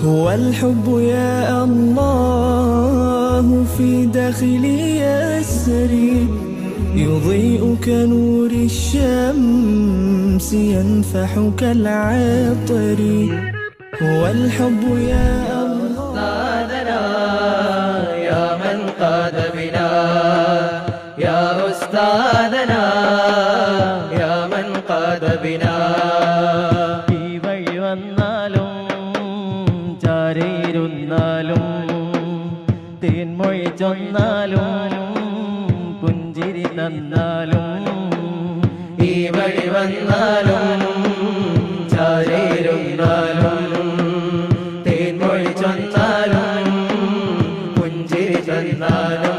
هو الحب يا الله في داخلي يسري يضيء كنور الشمس ينفح كالعطر هو الحب يا الله يا من قاد بنا يا أستاذنا يا من قاد بنا ഈ വഴി വന്നാലും ചാരയിരുന്നാലും തേൻമൊഴി ചൊന്നാലും പുഞ്ചിരി തന്നാലും ഈ വഴി വന്നാലും ചാരയിരുന്നാലും തേൻമൊഴി ചൊന്നാലും പുഞ്ചിരി തന്നാലും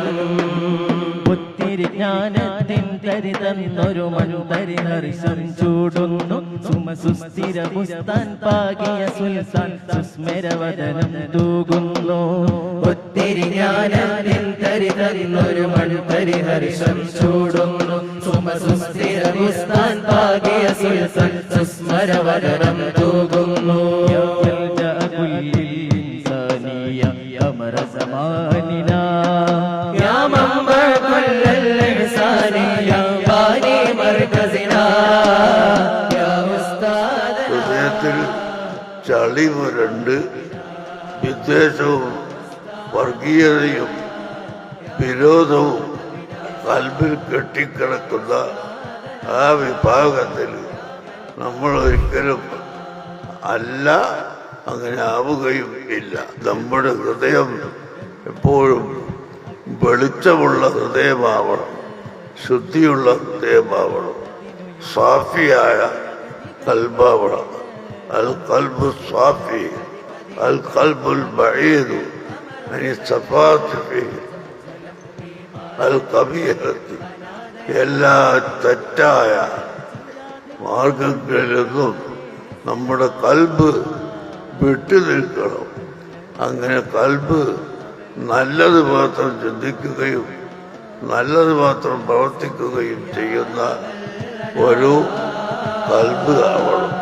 ഒത്തിരി ജ്ഞാനത്തിൻ തരി തന്നൊരു മൺതരി ഹർഷം ചൂടുന്നു സുമസുസ്ഥിര പുസ്താൻ പാകിയ സുൽത്താൻ സുസ്മരവദനം തൂകുന്നു ഒത്തിരി ജ്ഞാനത്തിൻ തരി തന്നൊരു മൺതരി ഹർഷം ചൂടുന്നു സുമസുസ്ഥിര പുസ്താൻ പാകിയ സുൽത്താൻ സുസ്മരവദനം തൂകുന്നു أمر زماننا يا منبع كل الإحسان يا باني مركزنا يا أستاذنا ഹൃദയത്തിൽ ചളി പുരണ്ട് വിദ്വേഷവും വർഗീയതയും വിരോധവും കൽബിൽ കെട്ടിക്കിടക്കുന്ന ആ വിഭാഗത്തിൽ നമ്മൾ ഒരിക്കലും അല്ല, അങ്ങനെ ആവുകയും ഇല്ല. നമ്മുടെ ഹൃദയം എപ്പോഴും വെളിച്ചമുള്ള ഹൃദയമാവണം, ശുദ്ധിയുള്ള ഹൃദയമാവണം, സാഫിയായ കൽബാവണം. അൽ കൽബു സാഫി അൽ കൽബുൽ ബഈദു അനി സഫാത്തി അൽ ഖബീഹത്തി. എല്ലാ തെറ്റായ മാർഗങ്ങളിൽ നിന്നും നമ്മുടെ കൽബ് വിട്ടു നിൽക്കണം. അങ്ങനെ കൽബ് നല്ലത് മാത്രം ചിന്തിക്കുകയും നല്ലത് മാത്രം പ്രവർത്തിക്കുകയും ചെയ്യുന്ന ഒരു കൽബ് ആവണം.